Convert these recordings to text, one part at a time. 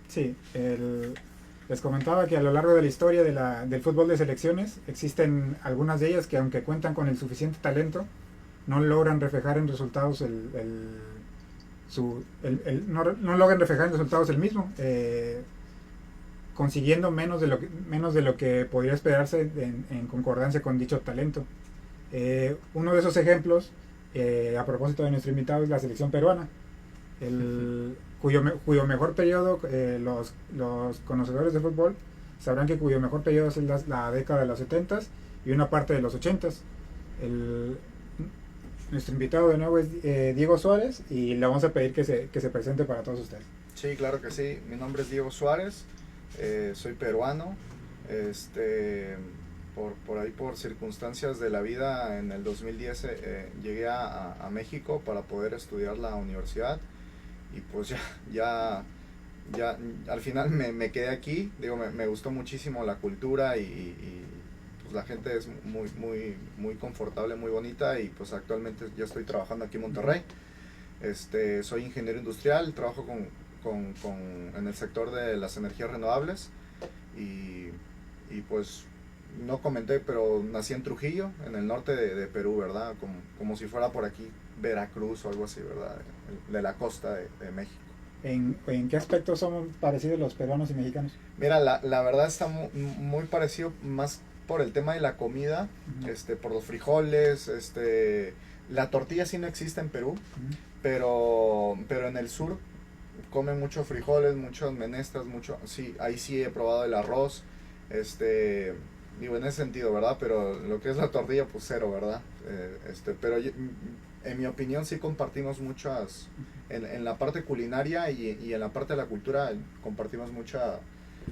Sí, les comentaba que a lo largo de la historia del fútbol de selecciones existen algunas de ellas que aunque cuentan con el suficiente talento, no logran reflejar en resultados no logran reflejar en resultados el mismo, consiguiendo menos de lo que podría esperarse en concordancia con dicho talento. Uno de esos ejemplos, a propósito de nuestro invitado, es la selección peruana, cuyo mejor periodo, los conocedores de fútbol sabrán que cuyo mejor periodo es la década de los 70 y una parte de los 80. El, Nuestro invitado de nuevo es Diego Suárez y le vamos a pedir que se presente para todos ustedes. Sí, claro que sí. Mi nombre es Diego Suárez, soy peruano. Por ahí, por circunstancias de la vida, en el 2010 llegué a México para poder estudiar la universidad y pues ya al final me quedé aquí. Digo, me gustó muchísimo la cultura y pues la gente es muy confortable, muy bonita y pues actualmente ya estoy trabajando aquí en Monterrey. Soy ingeniero industrial, trabajo en el sector de las energías renovables y pues no comenté, pero nací en Trujillo, en el norte de Perú, ¿verdad? Como si fuera por aquí Veracruz o algo así, ¿verdad? De la costa de México. ¿En qué aspectos son parecidos los peruanos y mexicanos? Mira, la verdad está muy parecido, más por el tema de la comida, por los frijoles, la tortilla sí no existe en Perú, pero en el sur comen muchos frijoles, muchos menestras, sí, ahí sí he probado el arroz, digo, en ese sentido, ¿verdad? Pero lo que es la tortilla, pues cero, ¿verdad? Pero en mi opinión sí compartimos muchas, en la parte culinaria y en la parte de la cultura compartimos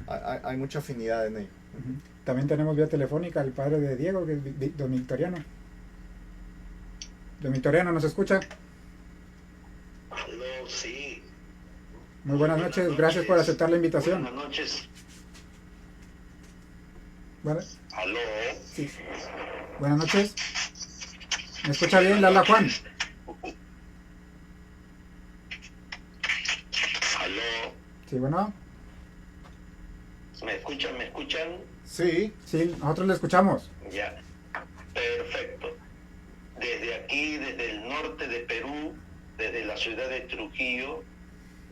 hay mucha afinidad en ello. También tenemos vía telefónica al padre de Diego, que es don Victoriano. Don Victoriano, ¿nos escucha? Aló, sí. Muy buenas noches, gracias por aceptar la invitación. Buenas noches. Aló. Sí. Buenas noches. ¿Me escucha bien? Le habla Juan. Aló. Sí, bueno. ¿Me escuchan? ¿Me escuchan? Sí, nosotros le escuchamos. Ya, perfecto. Desde aquí, desde el norte de Perú, desde la ciudad de Trujillo,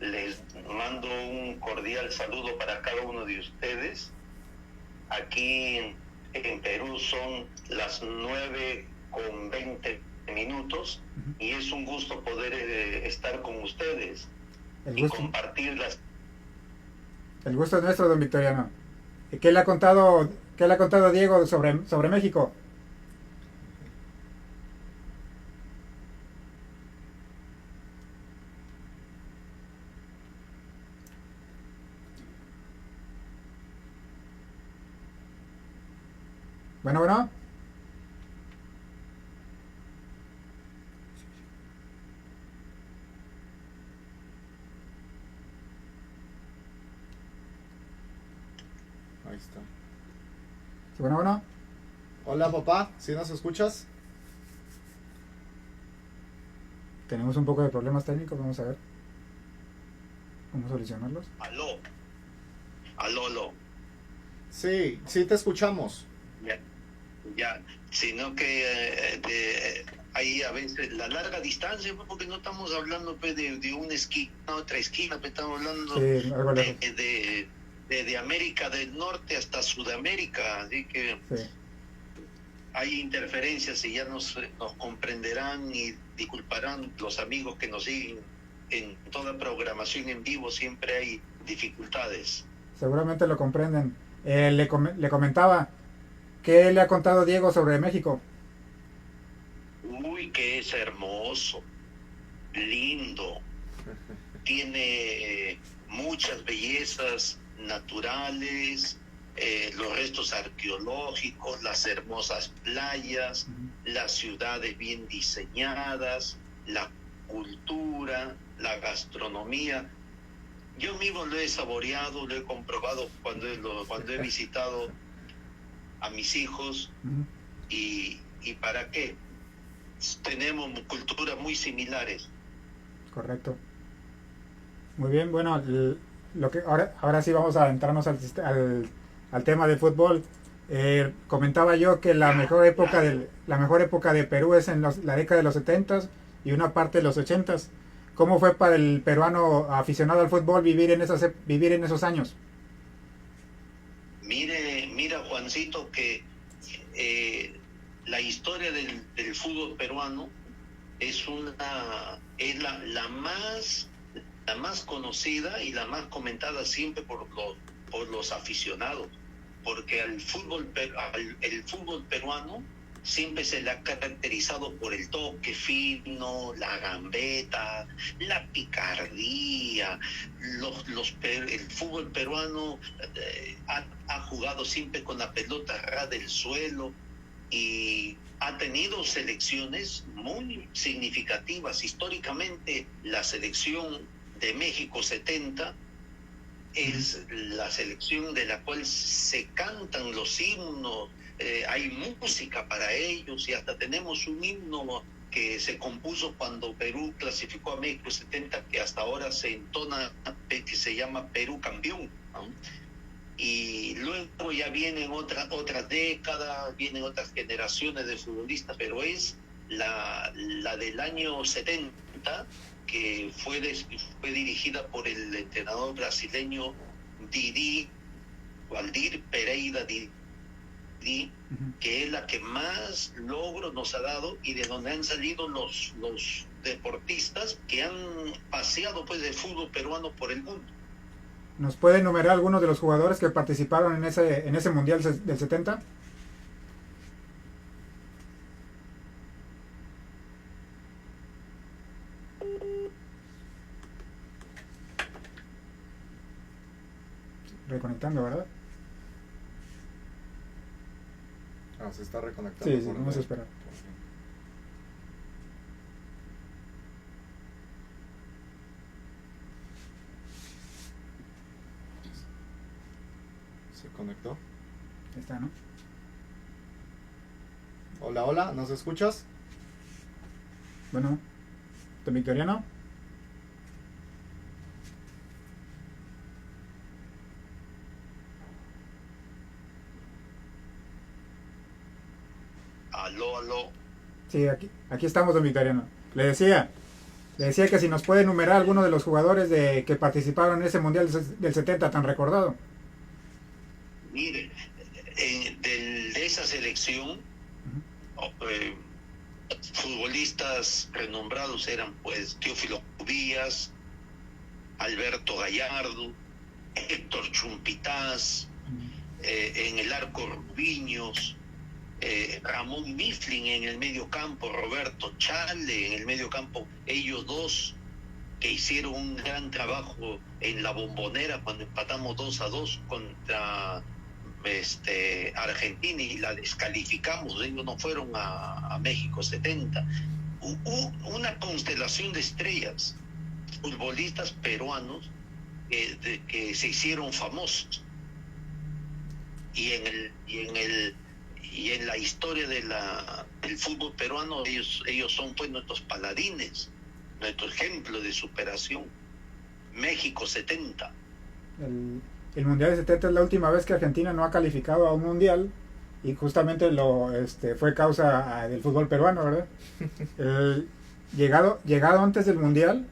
les mando un cordial saludo para cada uno de ustedes. Aquí en Perú son las 9:20 y es un gusto poder estar con ustedes y compartir las... El gusto es nuestro, don Victoriano. ¿Qué le ha contado Diego sobre México? Bueno. Ahí está. Sí, bueno. Hola, papá, ¿sí nos escuchas? Tenemos un poco de problemas técnicos, vamos a ver cómo solucionarlos. Aló. Sí, te escuchamos. Ya, sino que hay a veces la larga distancia, porque no estamos hablando pues, de una esquina a otra esquina, pues, estamos hablando de América del Norte hasta Sudamérica, así que hay interferencias y ya nos comprenderán y disculparán los amigos que nos siguen en toda programación en vivo, siempre hay dificultades. Seguramente lo comprenden. Le comentaba, ¿qué le ha contado Diego sobre México? Uy, que es hermoso, lindo, tiene muchas bellezas naturales, los restos arqueológicos, las hermosas playas, las ciudades bien diseñadas, la cultura, la gastronomía. Yo mismo lo he saboreado, lo he comprobado cuando he visitado a mis hijos y ¿para qué? Tenemos culturas muy similares. Correcto. Muy bien, bueno, lo que ahora sí vamos a adentrarnos al tema del fútbol. Comentaba yo que la mejor época de Perú es en la década de los 70 y una parte de los 80. ¿Cómo fue para el peruano aficionado al fútbol vivir en esos años? Mira Juancito, que la historia del fútbol peruano es la más conocida y la más comentada siempre por los aficionados, porque el fútbol peruano siempre se le ha caracterizado por el toque fino, la gambeta, la picardía. El fútbol peruano ha jugado siempre con la pelota ras del suelo y ha tenido selecciones muy significativas. Históricamente, la selección de México 70 es la selección de la cual se cantan los himnos, hay música para ellos y hasta tenemos un himno que se compuso cuando Perú clasificó a México 70, que hasta ahora se entona, que se llama Perú campeón, ¿no? Y luego ya vienen otras décadas, vienen otras generaciones de futbolistas, pero es la del año 70, que fue dirigida por el entrenador brasileño Valdir Pereira Didi, que es la que más logros nos ha dado y de donde han salido los deportistas que han paseado pues del fútbol peruano por el mundo. ¿Nos puede enumerar algunos de los jugadores que participaron en ese Mundial del 70? Reconectando, ¿verdad? Se está reconectando. Sí, vamos a esperar. Se conectó. Está, ¿no? Hola, ¿nos escuchas? Bueno, ¿don Victoriano? Aló. Sí, aquí estamos, don Victoriano. Le decía que si nos puede enumerar alguno de los jugadores que participaron en ese Mundial del 70 tan recordado. Mire, de esa selección, futbolistas renombrados eran pues Teófilo Cubillas, Alberto Gallardo, Héctor Chumpitaz, en el arco Rubiños, Ramón Mifflin en el medio campo, Roberto Chale en el medio campo, ellos dos que hicieron un gran trabajo en la Bombonera cuando empatamos 2-2 contra Argentina y la descalificamos. Ellos no fueron a México 70. Una constelación de estrellas, futbolistas peruanos que se hicieron famosos, y en la historia del fútbol peruano ellos son pues nuestros paladines, nuestro ejemplo de superación. México 70. El Mundial de 70 es la última vez que Argentina no ha calificado a un Mundial y justamente fue causa del fútbol peruano, ¿verdad? Llegado antes del Mundial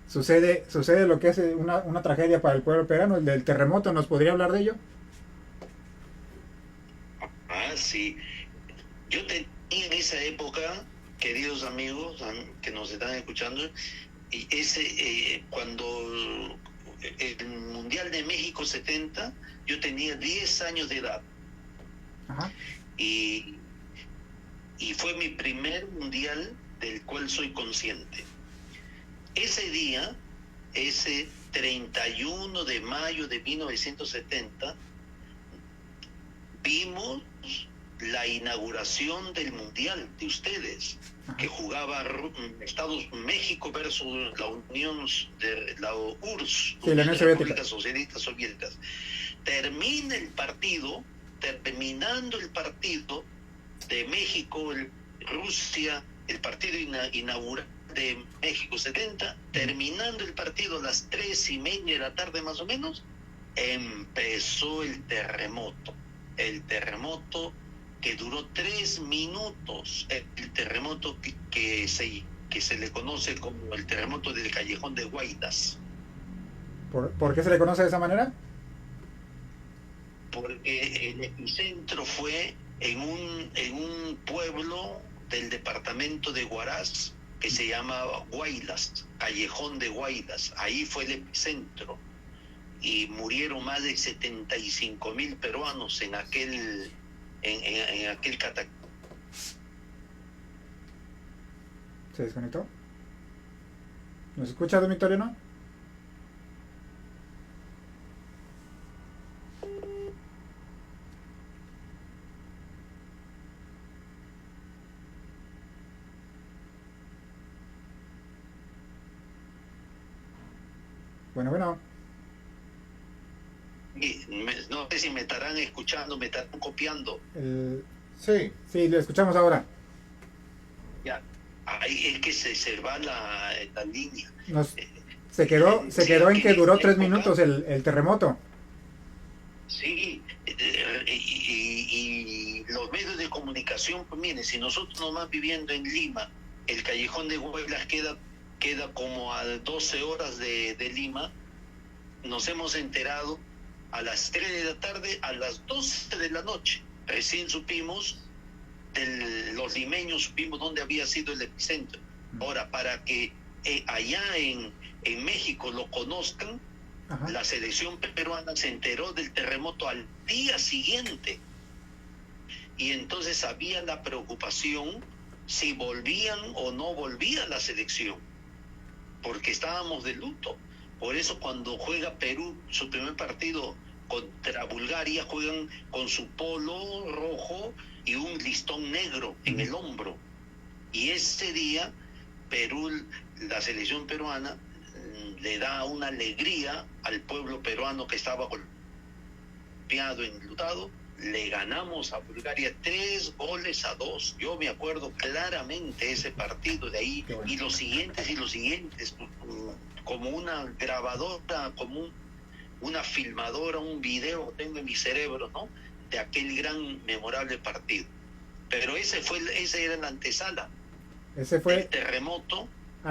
sucede lo que es una tragedia para el pueblo peruano, el del terremoto. ¿Nos podría hablar de ello? Sí. Yo tenía en esa época, queridos amigos que nos están escuchando, cuando el Mundial de México 70, yo tenía 10 años de edad. Ajá. Y fue mi primer mundial del cual soy consciente. Ese día, ese 31 de mayo de 1970, vimos la inauguración del mundial de ustedes, que jugaba México versus la Unión de la URSS, sí, la Unión Repúblicas Socialistas Soviéticas. Terminando el partido de México Rusia, el partido inaugural, de México 70, terminando el partido a las 3:30 de la tarde más o menos, empezó el terremoto. El terremoto que duró 3 minutos, el terremoto que se le conoce como el terremoto del Callejón de Guaidas. ¿Por qué se le conoce de esa manera? Porque el epicentro fue en un pueblo del departamento de Huaraz que se llamaba Guaylas, Callejón de Guaylas. Ahí fue el epicentro y murieron más de 75,000 peruanos en aquel cataclismo. ¿Se desconectó? ¿Nos escucha, don Victoriano? Bueno. No sé si me estarán escuchando, me estarán copiando. Sí, lo escuchamos ahora. Ya, ahí es que se va la línea. Se quedó en que duró 3 minutos el terremoto. Sí, y los medios de comunicación, pues miren, si nosotros nomás viviendo en Lima, el Callejón de Huaylas queda como a 12 horas de Lima, nos hemos enterado a las 3 de la tarde, a las 12 de la noche. Recién supimos, los limeños supimos dónde había sido el epicentro. Ahora, para que allá en México lo conozcan, Ajá. La selección peruana se enteró del terremoto al día siguiente. Y entonces había la preocupación si volvían o no volvía la selección, porque estábamos de luto. Por eso cuando juega Perú su primer partido contra Bulgaria, juegan con su polo rojo y un listón negro en el hombro. Y ese día Perú, la selección peruana, le da una alegría al pueblo peruano que estaba golpeado, enlutado. Le ganamos a Bulgaria 3-2. Yo me acuerdo claramente ese partido de ahí, y los siguientes, como una grabadora, como una filmadora, un video tengo en mi cerebro, ¿no? De aquel gran, memorable partido. Pero ese era la antesala. Ese fue el terremoto.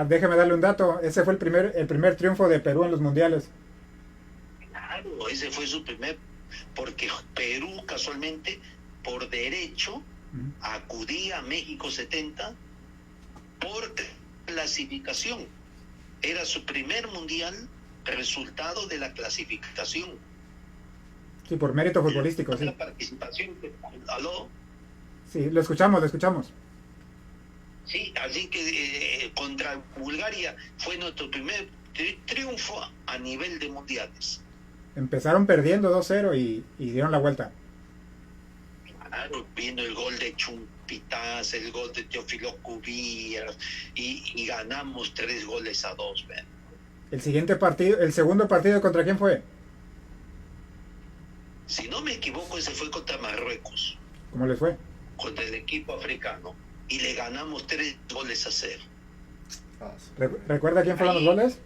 Déjeme darle un dato. Ese fue el primer triunfo de Perú en los mundiales. Claro, ese fue su primer, porque Perú casualmente por derecho acudía a México 70 por clasificación. Era su primer mundial, resultado de la clasificación. Sí, por mérito futbolístico, sí. La participación. ¿Aló? Sí, lo escuchamos. Sí, así que contra Bulgaria fue nuestro primer triunfo a nivel de mundiales. Empezaron perdiendo 2-0 y dieron la vuelta. Claro, vino el gol de Chumpitaz, el gol de Teófilo Cubillas, y ganamos 3-2. ¿Ven? El segundo partido, ¿contra quién fue? Si no me equivoco, ese fue contra Marruecos. ¿Cómo les fue? Contra el equipo africano. Y le ganamos 3-0. ¿Recuerda quién fueron los goles?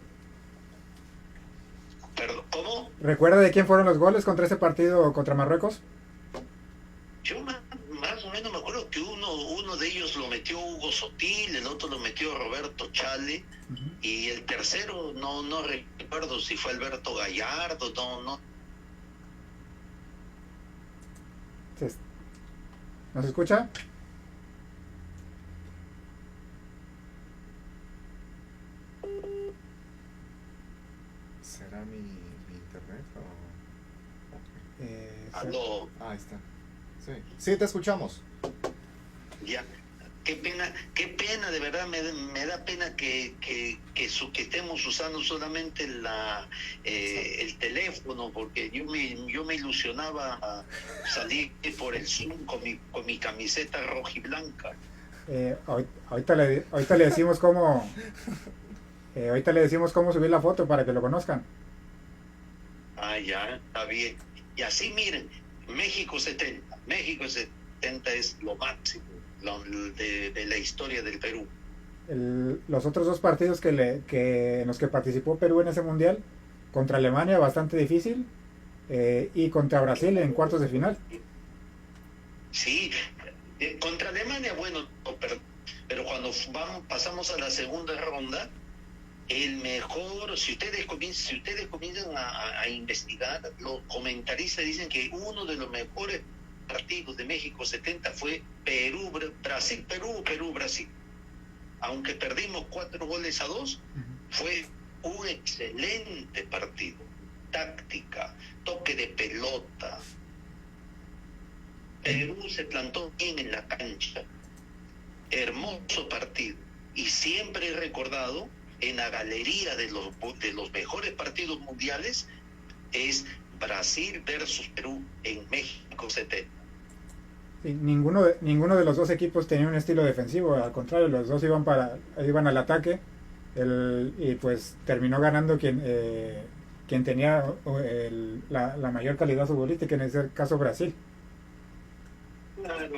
Perdón, ¿cómo? ¿Recuerda de quién fueron los goles contra ese partido contra Marruecos? Yo más o menos me acuerdo que uno de ellos lo metió Hugo Sotil, el otro lo metió Roberto Chale, y el tercero no recuerdo si fue Alberto Gallardo, no. ¿Nos escucha? ¿Será mi internet o...? Aló. Ahí está. Sí, te escuchamos. Ya. Qué pena, de verdad, me da pena que estemos usando solamente el teléfono, porque yo me ilusionaba a salir por el Zoom con mi camiseta roja y blanca. Ahorita le decimos cómo subir la foto para que lo conozcan. Ah, ya, está bien. Y así miren, México 70 es lo máximo de la historia del Perú. Los otros dos partidos en los que participó Perú en ese mundial, contra Alemania bastante difícil, y contra Brasil en cuartos de final. Sí, contra Alemania, bueno, pero cuando pasamos a la segunda ronda, el mejor, si ustedes comienzan a investigar, los comentaristas dicen que uno de los mejores partidos de México 70 fue Brasil, Brasil. Aunque perdimos 4-2, fue un excelente partido. Táctica, toque de pelota. Perú se plantó bien en la cancha. Hermoso partido. Y siempre he recordado, en la galería de los mejores partidos mundiales, es Brasil versus Perú en México 70. Sí, ninguno de los dos equipos tenía un estilo defensivo, al contrario, los dos iban al ataque, y pues terminó ganando quien tenía la mayor calidad futbolística, en ese caso Brasil. Claro,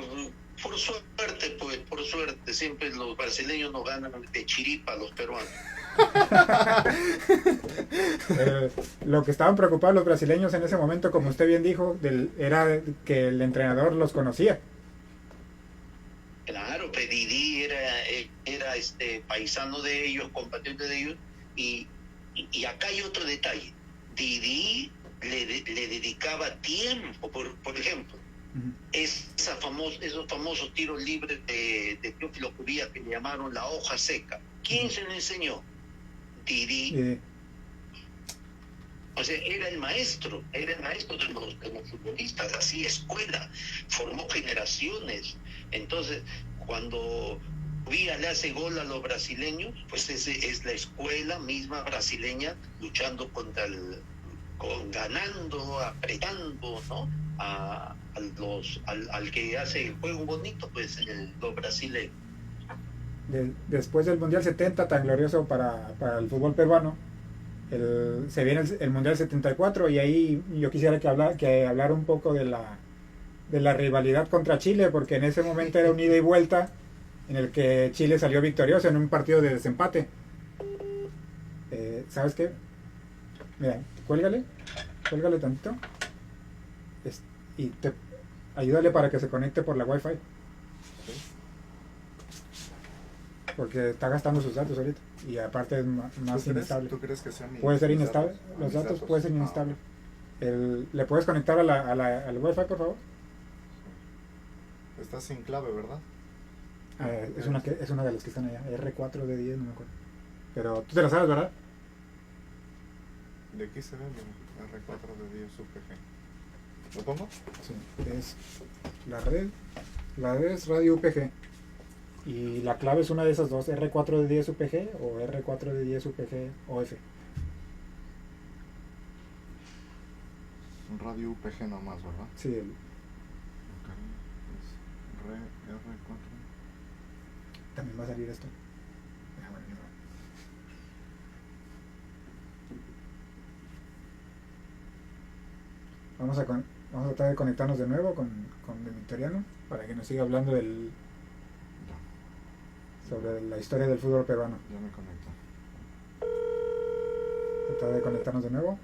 por suerte, siempre los brasileños nos ganan de chiripa a los peruanos. Lo que estaban preocupados los brasileños en ese momento, como usted bien dijo, era que el entrenador los conocía. Claro, pues Didi era paisano de ellos, compatriota de ellos, y acá hay otro detalle. Didi le dedicaba tiempo, por ejemplo, esos famosos tiros libres de Teófilo Cubillas que le llamaron la hoja seca. ¿Quién se lo enseñó? Didi. O sea, era el maestro de los futbolistas, hacía escuela, formó generaciones. Entonces, cuando Villa le hace gol a los brasileños, pues es la escuela misma brasileña luchando ganando, apretando, ¿no? Al que hace el juego bonito, pues los brasileños. Después del Mundial 70, tan glorioso para el fútbol peruano, se viene el Mundial 74, y ahí yo quisiera que hablar un poco de la rivalidad contra Chile, porque en ese momento era un ida y vuelta en el que Chile salió victorioso en un partido de desempate. ¿Sabes qué? Mira, cuélgale tantito, y ayúdale para que se conecte por la Wi-Fi, porque está gastando sus datos ahorita, y aparte es más inestable. ¿Tú crees que sea puede ser inestable? Los datos pueden ser inestables. ¿Le puedes conectar al Wi-Fi, por favor? Está sin clave, ¿verdad? Es una de las que están allá, R4 de 10, no me acuerdo. Pero tú te la sabes, ¿verdad? De aquí se ve R4 de 10 UPG. ¿Lo pongo? Sí, es la red es radio UPG. Y la clave es una de esas dos, R4 de 10 UPG o R4 de 10 UPG OF. Radio UPG nomás, ¿verdad? Sí. Okay. Es R4. También va a salir esto. Vamos a tratar de conectarnos de nuevo con Victoriano para que nos siga hablando sobre la historia del fútbol peruano. Ya me conecto. Tratar de conectarnos de nuevo.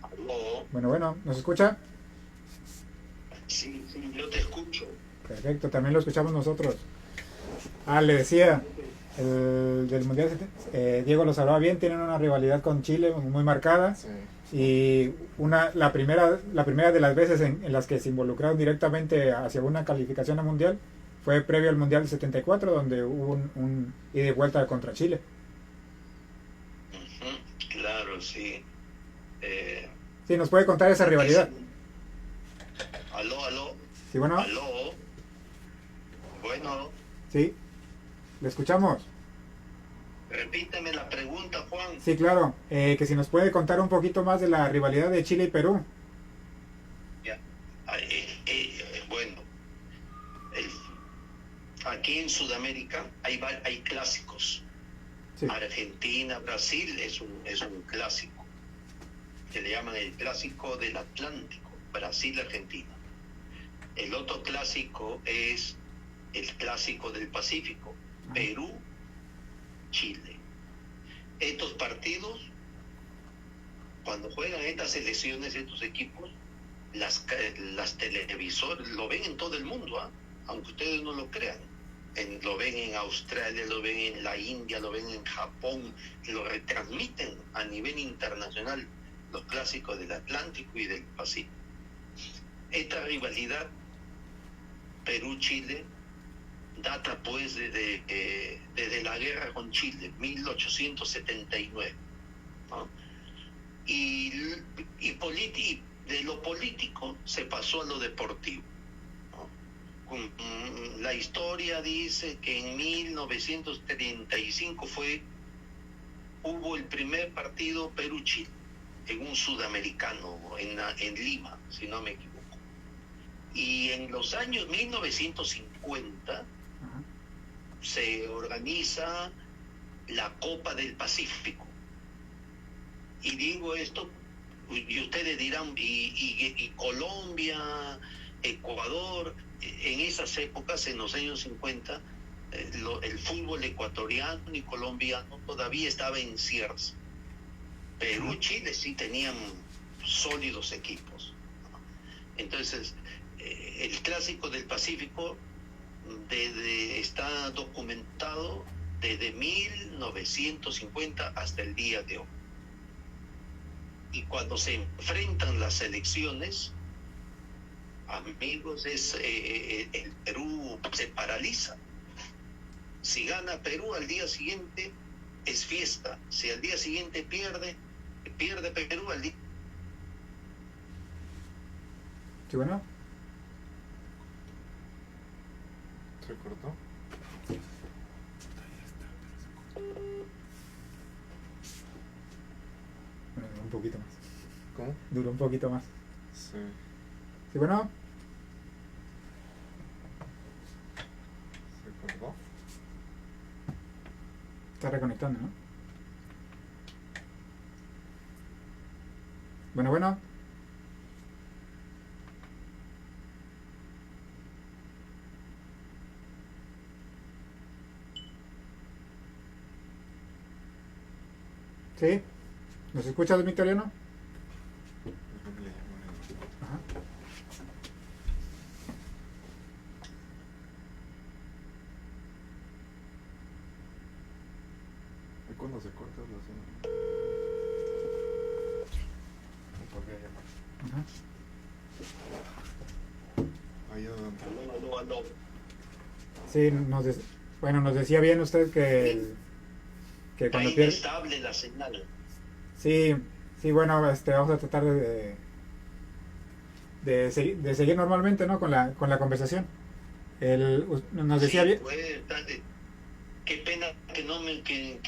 ¿Aló? Bueno, ¿nos escucha? Sí, yo te escucho. Perfecto, también lo escuchamos nosotros. Le decía, del Mundial, Diego los hablaba bien, tienen una rivalidad con Chile muy marcada. Sí. Y la primera de las veces en las que se involucraron directamente hacia una calificación a mundial fue previo al Mundial 74, donde hubo un ida y vuelta contra Chile. Claro, sí. Sí, ¿nos puede contar esa rivalidad? Aló. Sí, bueno. Aló. Bueno. Sí, le escuchamos. Repíteme la pregunta, Juan. Sí, claro. Que si nos puede contar un poquito más de la rivalidad de Chile y Perú. Ya. Bueno, aquí en Sudamérica hay clásicos. Sí. Argentina, Brasil es un clásico. Que le llaman el clásico del Atlántico, Brasil-Argentina. El otro clásico es el clásico del Pacífico, Perú, Chile. Estos partidos, cuando juegan estas selecciones, estos equipos, las televisores lo ven en todo el mundo, aunque ustedes no lo crean. Lo ven en Australia, lo ven en la India, lo ven en Japón, lo retransmiten a nivel internacional, los clásicos del Atlántico y del Pacífico. Esta rivalidad Perú-Chile data pues desde la guerra con Chile, 1879, ¿no? Y de lo político se pasó a lo deportivo, ¿no? La historia dice que en 1935 hubo el primer partido Perú-Chile en un sudamericano, en Lima, si no me equivoco. Y en los años 1950 se organiza la Copa del Pacífico. Y digo esto, y ustedes dirán, y Colombia, Ecuador, en esas épocas, en los años 50, el fútbol ecuatoriano y colombiano todavía estaba en ciernes. Perú y Chile sí tenían sólidos equipos. Entonces, el clásico del Pacífico está documentado desde 1950 hasta el día de hoy. Y cuando se enfrentan las selecciones, amigos, el Perú se paraliza. Si gana Perú, al día siguiente es fiesta. Si al día siguiente pierde Perú, al día... ¿Sí, bueno? ¿Se cortó? Bueno, duró un poquito más. ¿Cómo? Duró un poquito más. Sí. ¿Sí, bueno? ¿Se cortó? Está reconectando, ¿no? Bueno. ¿Sí? ¿Nos escuchas, Victoriano? Ajá. ¿Y cuando se corta la zona? Ajá. Ahí adelante. No. Sí, nos decía bien usted que Está cuando pierde... inestable la señal. Sí, bueno, vamos a tratar de seguir normalmente, ¿no? Con la conversación. Nos decía Sí, bien... qué pena que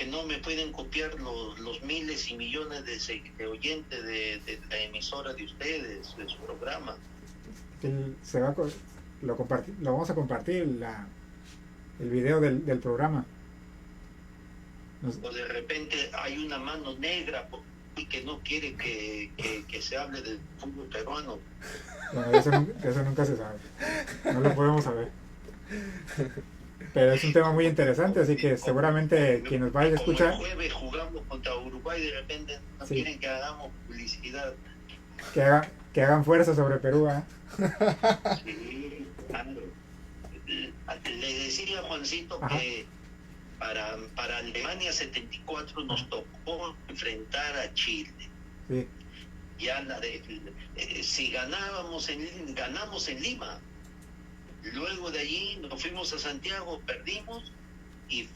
no me pueden copiar los miles y millones de oyentes de la emisora de ustedes, de su programa. Lo vamos a compartir, el video del programa. O de repente hay una mano negra que no quiere que se hable del fútbol peruano. Bueno, eso nunca se sabe. No lo podemos saber. Pero es un tema muy interesante, así que seguramente quien nos vaya a escuchar... Como el jueves jugamos contra Uruguay y de repente no Sí. quieren que hagamos publicidad. Que hagan fuerza sobre Perú, ¿eh? Sí, claro. Le decía a Juancito Ajá. que para Alemania 74 nos tocó enfrentar a Chile. Sí, Ya si ganamos en Lima. Luego de allí nos fuimos a Santiago, perdimos y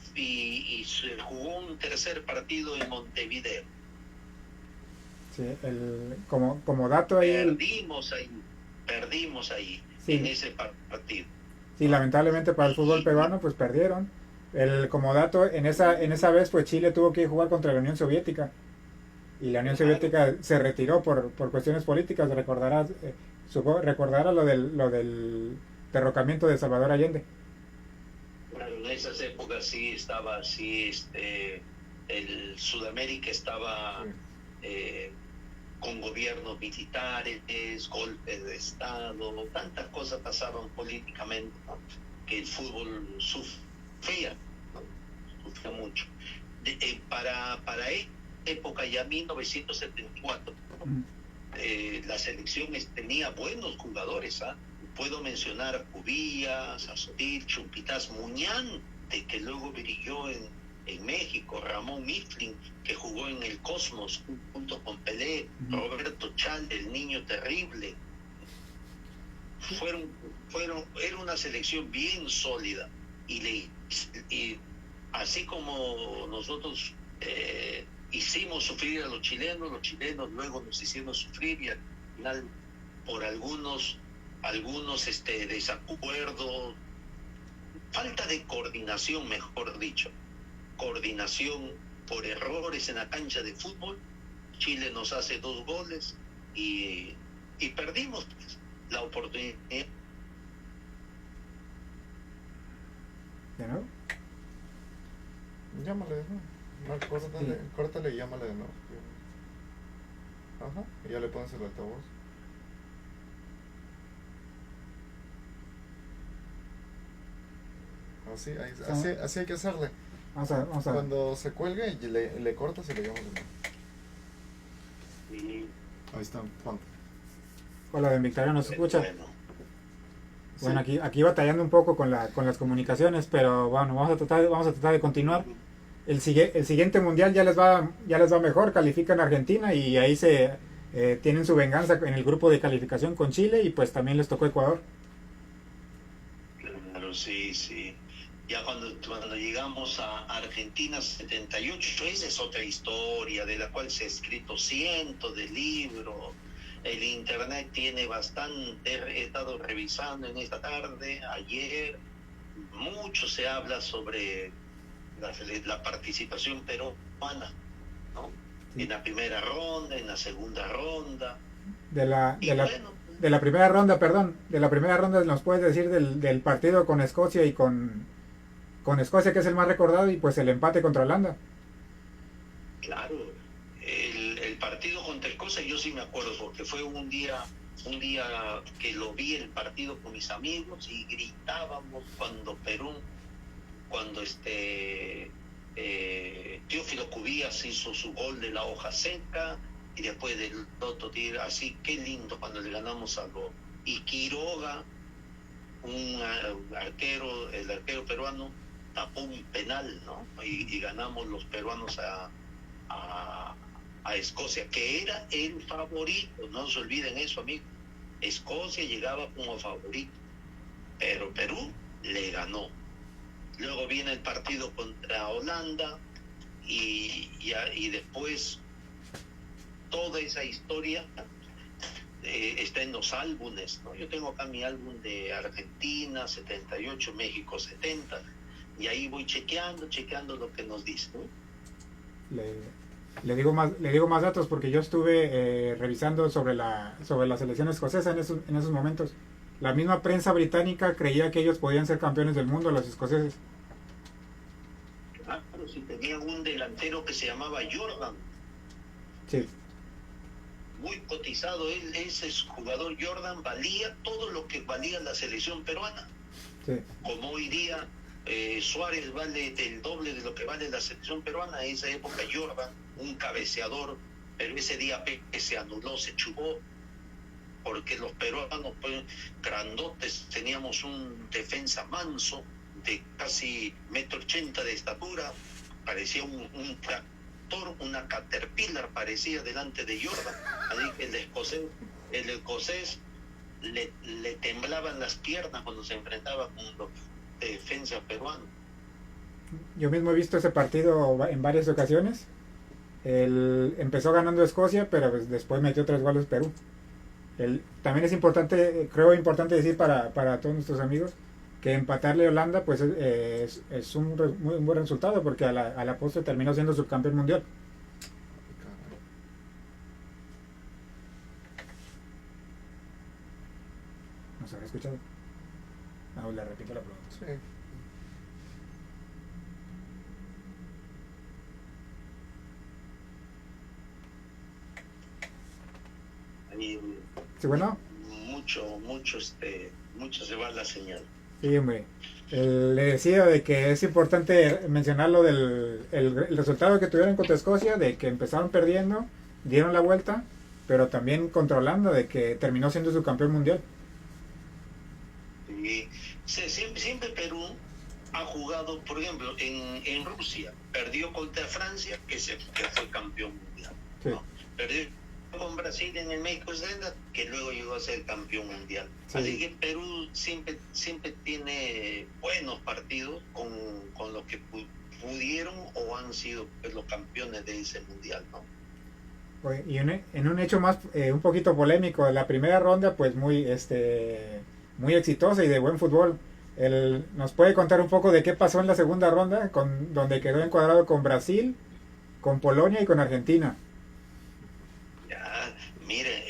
se jugó un tercer partido en Montevideo. sí. Como dato ahí... Perdimos ahí Sí. en ese partido. Sí, lamentablemente para el fútbol peruano pues perdieron. Como dato, en esa vez pues Chile tuvo que jugar contra la Unión Soviética y la Unión Soviética se retiró por cuestiones políticas. Recordarás lo del derrocamiento de Salvador Allende. Claro, en esas épocas sí estaba así, el Sudamérica estaba con gobiernos militares, golpes de Estado, tantas cosas pasaban políticamente, ¿no? Que el fútbol sufría, ¿no? Sufría mucho. Para época ya 1974, la selección tenía buenos jugadores, ¿ah? Puedo mencionar a Cubillas, a Sotil, Chumpitaz, Muñante, que luego brilló en México, Ramón Mifflin, que jugó en el Cosmos junto con Pelé, Roberto Chalde, el niño terrible. Era una selección bien sólida y así como nosotros hicimos sufrir a los chilenos luego nos hicieron sufrir, y al final por algunos desacuerdos, falta de coordinación, mejor dicho, coordinación por errores en la cancha de fútbol, Chile nos hace 2 goles y perdimos la oportunidad. ¿De nuevo? Llámale de nuevo. No, córtale y llámale de nuevo. Ajá, y ya le pones el altavoz. Así hay que hacerle. Vamos a ver. Cuando se cuelgue, le cortas y le llamas de nuevo. Ahí está, ponte. Hola, don Victoria, ¿nos escucha? Bueno, Sí. aquí batallando un poco con las comunicaciones, pero bueno, vamos a tratar de continuar. El siguiente mundial ya les va mejor, califican a Argentina y ahí tienen su venganza en el grupo de calificación con Chile, y pues también les tocó Ecuador. Claro, sí. Ya cuando llegamos a Argentina 78, esa es otra historia de la cual se ha escrito cientos de libros. El internet tiene bastante, he estado revisando en esta tarde, ayer, mucho se habla sobre la participación peruana, ¿no? Sí. En la primera ronda, en la segunda ronda. De la Bueno, primera ronda, ¿nos puedes decir del partido con Escocia y con Escocia, que es el más recordado, y pues el empate contra Holanda? claro, el partido contra Escocia yo sí me acuerdo, porque fue un día que lo vi el partido con mis amigos y gritábamos cuando Teófilo Cubillas hizo su gol de la hoja seca, y después del otro tiro, así, qué lindo cuando le ganamos y Quiroga, el arquero peruano, tapó un penal, ¿no? Y ganamos los peruanos a Escocia, que era el favorito, no se olviden eso, amigos. Escocia llegaba como favorito, pero Perú le ganó. Luego viene el partido contra Holanda y después toda esa historia está en los álbumes, ¿no? Yo tengo acá mi álbum de Argentina 78, México 70, y ahí voy chequeando lo que nos dice, ¿no? Le digo más datos, porque yo estuve revisando sobre la selección escocesa en esos momentos. La misma prensa británica creía que ellos podían ser campeones del mundo, los escoceses. Claro, si tenían un delantero que se llamaba Jordan, Sí. muy cotizado, ese jugador Jordan valía todo lo que valía la selección peruana. Sí. Como hoy día Suárez vale el doble de lo que vale la selección peruana, en esa época Jordan, un cabeceador, pero ese día se anuló, se chubó, porque los peruanos, pues, grandotes, teníamos un defensa manso de casi 1,80 m de estatura, parecía un tractor, una caterpillar parecía delante de Jordan. Así que el escocés le temblaban las piernas cuando se enfrentaba con los defensas peruanos. Yo mismo he visto ese partido en varias ocasiones. Empezó ganando Escocia, pero pues después metió 3 goles Perú. También es importante, creo importante decir para todos nuestros amigos, que empatarle a Holanda pues es un muy buen resultado, porque a la postre terminó siendo subcampeón mundial. ¿Nos habrá escuchado? No, le repito la pregunta. Sí. y Sí, bueno. mucho se va la señal. Sí, hombre. Le decía de que es importante mencionar lo del el resultado que tuvieron contra Escocia, de que empezaron perdiendo, dieron la vuelta, pero también controlando, de que terminó siendo su campeón mundial. Y siempre Perú ha jugado, por ejemplo, en Rusia, perdió contra Francia, que fue campeón mundial. Sí. ¿No? Perdió con Brasil en el México Center, que luego llegó a ser campeón mundial. Sí. Así que Perú siempre tiene buenos partidos con los que pudieron o han sido pues, los campeones de ese mundial, ¿no? Y en un hecho más, un poquito polémico, la primera ronda, pues muy exitosa y de buen fútbol. ¿Nos puede contar un poco de qué pasó en la segunda ronda, donde quedó encuadrado con Brasil, con Polonia y con Argentina? Ya, mire,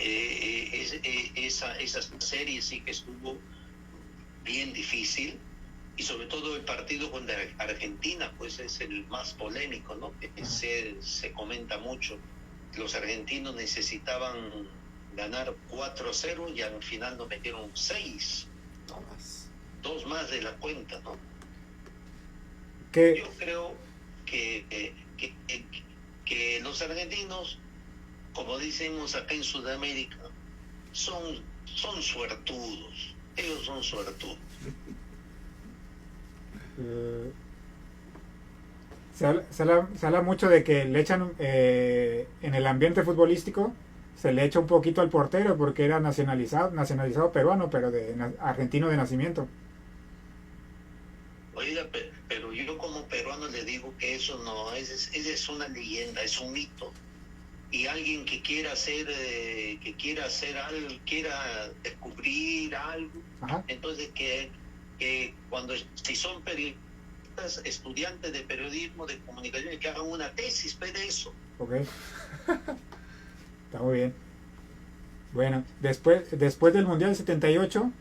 esa serie sí que estuvo bien difícil, y sobre todo el partido contra Argentina, pues es el más polémico, ¿no? Se comenta mucho. Los argentinos necesitaban ganar 4-0 y al final nos metieron 6, ¿no? 2 más de la cuenta, ¿no? Yo creo que los argentinos, como decimos acá en Sudamérica, son suertudos. Ellos son suertudos. Se habla mucho de que le echan en el ambiente futbolístico, se le echa un poquito al portero porque era nacionalizado peruano, pero argentino de nacimiento. Oiga, pero yo como peruano le digo que eso no, esa es una leyenda, es un mito. Y alguien que quiera hacer algo, quiera descubrir algo, Ajá. entonces que si son periodistas, estudiantes de periodismo, de comunicación, que hagan una tesis de eso. Ok. Está muy bien. Bueno, después del Mundial 78,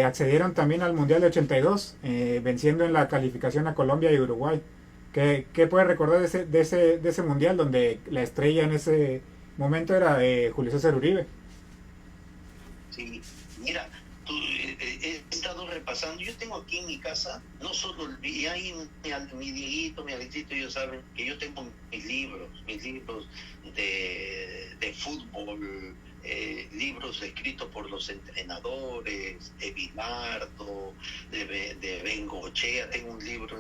accedieron también al Mundial de 82, venciendo en la calificación a Colombia y Uruguay. ¿Qué puede recordar de ese Mundial, donde la estrella en ese momento era Julio César Uribe? Sí, mira, he estado repasando, yo tengo aquí en mi casa, no solo, y ahí mi Dieguito, mi Alexito, ellos saben que yo tengo mis libros de fútbol, libros escritos por los entrenadores, de Bilardo, de Bengochea. Tengo un libro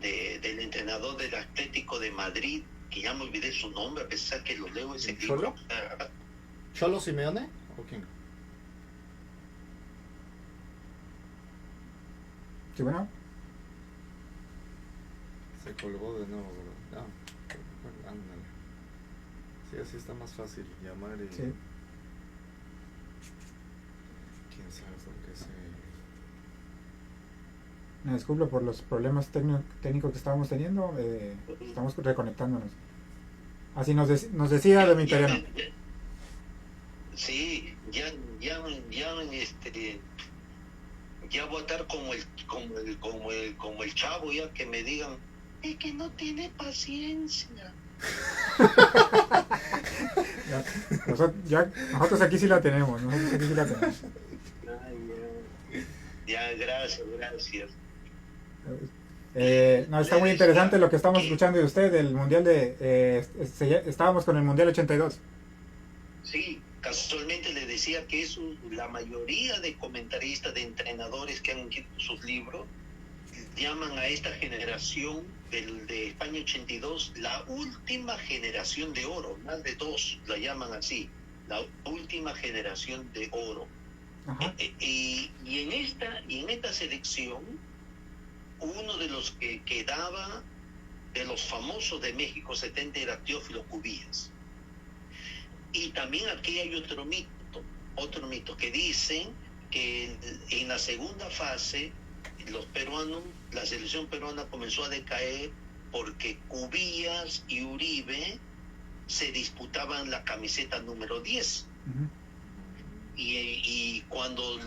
del entrenador del Atlético de Madrid, que ya me olvidé su nombre, a pesar que lo leo ese libro. ¿Cholo Simeone o quién? Sí, bueno. Se colgó de nuevo, ¿verdad? No, ándale. Sí, así está más fácil llamar y... Sí. ¿Quién sabe por qué se...? Me disculpo por los problemas técnicos que estábamos teniendo. Estamos reconectándonos. Así nos decía de mi italiano. Sí, ya voy a estar como el chavo, ya que me digan, es que no tiene paciencia. Nosotros aquí sí la tenemos. Ya, gracias. No, está muy interesante lo que estamos escuchando de usted, del mundial estábamos con el Mundial 82. Sí, casualmente le decía que la mayoría de comentaristas, de entrenadores que han escrito sus libros, llaman a esta generación de España 82 la última generación de oro. Más de 2 la llaman así, la última generación de oro. Y en esta selección, uno de los que quedaba de los famosos de México 70 era Teófilo Cubillas. Y también aquí hay otro mito que dicen que en la segunda fase la selección peruana comenzó a decaer porque Cubillas y Uribe se disputaban la camiseta número 10. Uh-huh. Y cuando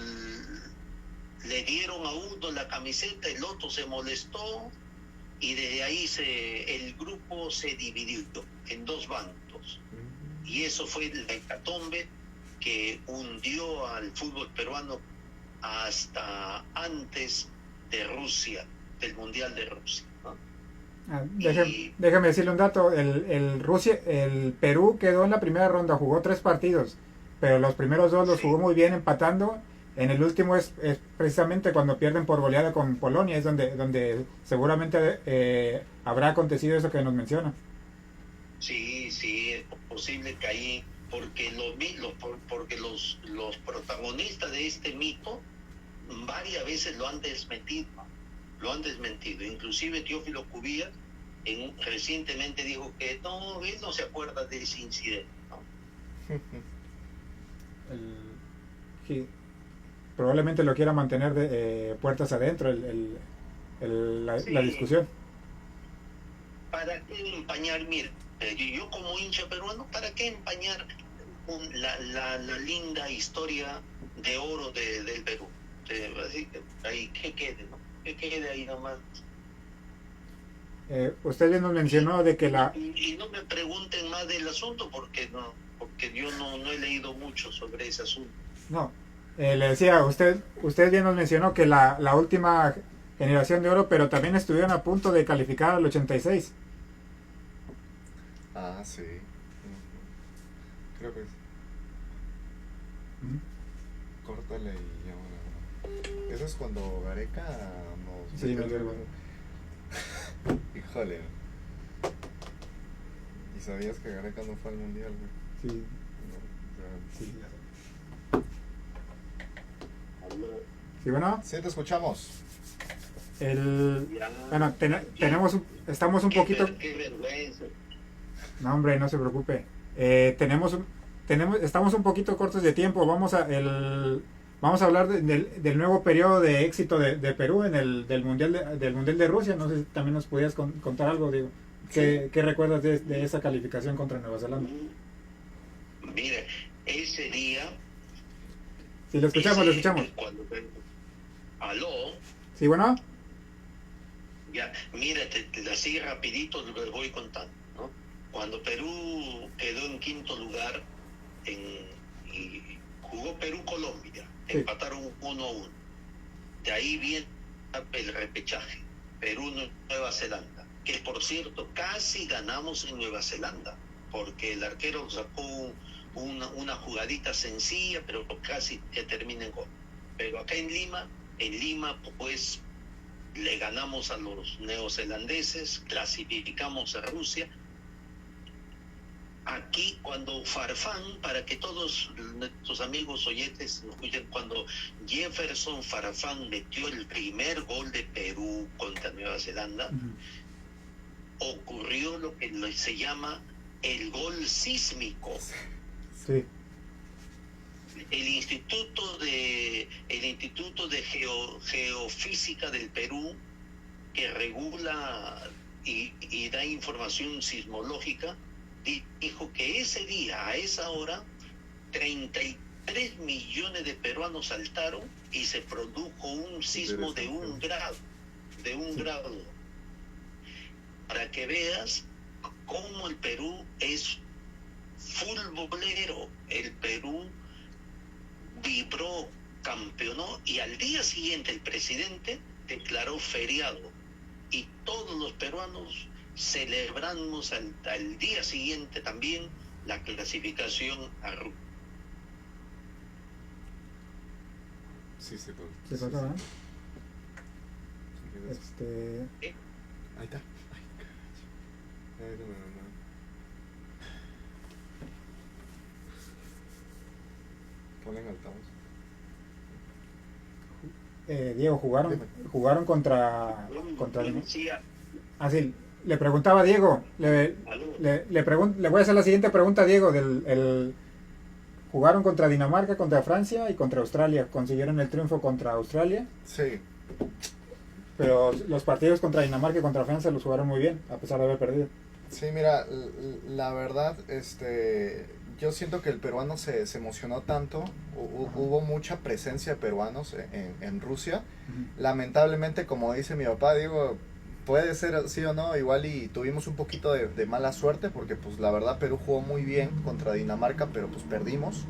le dieron a uno la camiseta, el otro se molestó y desde ahí el grupo se dividió en 2 bandos. Y eso fue la hecatombe que hundió al fútbol peruano hasta antes de Rusia, del Mundial de Rusia, ¿no? Déjame decirle un dato. El Perú quedó en la primera ronda, jugó 3 partidos, pero los primeros 2 los jugó muy bien empatando. En el último es precisamente cuando pierden por goleada con Polonia, es donde seguramente habrá acontecido eso que nos menciona. Sí, es posible que ahí, porque los protagonistas de este mito varias veces lo han desmentido. Inclusive Teófilo Cubillas recientemente dijo que él no se acuerda de ese incidente, ¿no? Sí, probablemente lo quiera mantener de puertas adentro la discusión. ¿Para qué empañar? Mira, yo como hincha peruano, ¿para qué empañar la linda historia de oro del Perú? Así que ahí que quede, ¿no? Que quede ahí nomás. Usted bien nos mencionó de que y no me pregunten más del asunto porque yo no he leído mucho sobre ese asunto. No, le decía, usted bien nos mencionó que la última generación de oro, pero también estuvieron a punto de calificar al 86. Ah, sí. Creo que es. Córtale y ahora. Eso es cuando Gareca nos... Sí, me acuerdo. Híjole. ¿Y sabías que Gareca no fue al mundial, güey? Sí. No, Sí, ¿sí, bueno? Sí, te escuchamos. Bueno, estamos un poquito... Qué vergüenza. No, hombre, no se preocupe. Estamos un poquito cortos de tiempo. Vamos a hablar del nuevo periodo de éxito de Perú del mundial de Rusia. No sé si también nos podías contar algo, Diego. ¿Qué recuerdas de esa calificación contra Nueva Zelanda? Mire, ese día... Sí, lo escuchamos. ¿Aló? Sí, bueno. Ya, mira, así rapidito les voy contando, ¿no? Cuando Perú quedó en quinto lugar y jugó Perú-Colombia, sí. Empataron 1-1. De ahí viene el repechaje, Perú-Nueva Zelanda, que por cierto casi ganamos en Nueva Zelanda, porque el arquero sacó una jugadita sencilla, pero casi que termina en gol. Pero acá en Lima pues le ganamos a los neozelandeses, clasificamos a Rusia. Aquí cuando Farfán, para que todos nuestros amigos oyentes escuchen, cuando Jefferson Farfán metió el primer gol de Perú contra Nueva Zelanda, ocurrió lo que se llama el gol sísmico. Sí. El Instituto de Geofísica del Perú, que regula y da información sismológica, dijo que ese día, a esa hora, 33 millones de peruanos saltaron y se produjo un sismo de 1 grado. Para que veas cómo el Perú es futbolero. El Perú vibró, campeonó, y al día siguiente el presidente declaró feriado y todos los peruanos celebramos al día siguiente también la clasificación a Rusia. Sí, se puede. ¿Se tocó, ¿eh? Ahí está. Ay, no. Ponen altavoz. Diego, jugaron contra Ah, sí, le preguntaba a Diego, le voy a hacer la siguiente pregunta a Diego, jugaron contra Dinamarca, contra Francia y contra Australia, consiguieron el triunfo contra Australia. Sí. Pero los partidos contra Dinamarca y contra Francia los jugaron muy bien, a pesar de haber perdido. Sí, mira, la verdad, yo siento que el peruano se emocionó tanto, hubo mucha presencia de peruanos en Rusia. Lamentablemente, como dice mi papá, digo, puede ser sí o no, igual y tuvimos un poquito de mala suerte porque pues la verdad Perú jugó muy bien contra Dinamarca, pero pues perdimos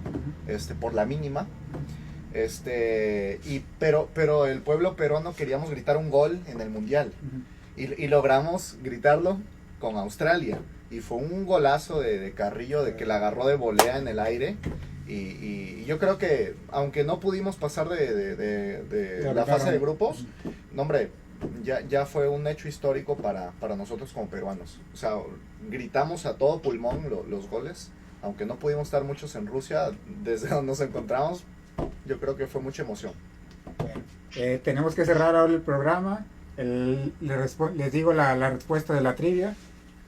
por la mínima. Pero el pueblo peruano queríamos gritar un gol en el mundial y logramos gritarlo con Australia y fue un golazo de Carrillo, de que la agarró de volea en el aire. Y yo creo que aunque no pudimos pasar de la fase de grupos, no, hombre, ya fue un hecho histórico para nosotros como peruanos. O sea, gritamos a todo pulmón los goles, aunque no pudimos estar muchos en Rusia, desde donde nos encontramos, yo creo que fue mucha emoción. Tenemos que cerrar ahora el programa. Les digo la respuesta de la trivia,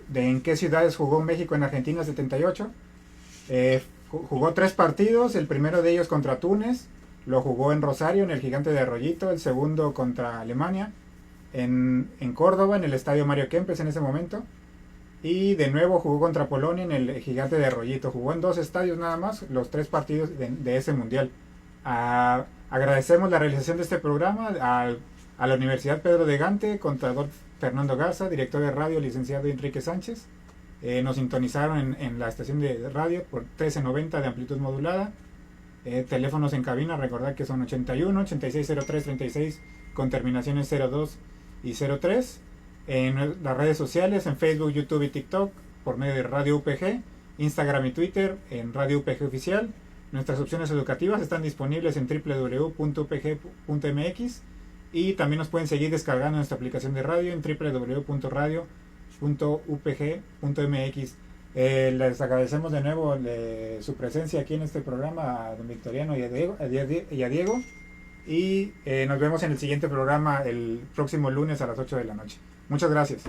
de en qué ciudades jugó México en Argentina 78. Jugó 3 partidos, el primero de ellos contra Túnez, lo jugó en Rosario, en el Gigante de Arroyito, el segundo contra Alemania, en Córdoba, en el Estadio Mario Kempes en ese momento, y de nuevo jugó contra Polonia en el Gigante de Arroyito. Jugó en 2 estadios nada más, los 3 partidos de ese mundial. Agradecemos la realización de este programa a la Universidad Pedro de Gante, contador Fernando Garza, director de radio licenciado Enrique Sánchez. Nos sintonizaron en la estación de radio por 1390 de amplitud modulada. Teléfonos en cabina, recordad que son 81 8603 36 con terminaciones 02 y 03. En las redes sociales, en Facebook, YouTube y TikTok, por medio de Radio UPG, Instagram y Twitter en Radio UPG Oficial. Nuestras opciones educativas están disponibles en www.upg.mx y también nos pueden seguir descargando nuestra aplicación de radio en www.radio.upg.mx. Les agradecemos de nuevo su presencia aquí en este programa a don Victoriano y a Diego. Y nos vemos en el siguiente programa el próximo lunes a las 8 de la noche. Muchas gracias.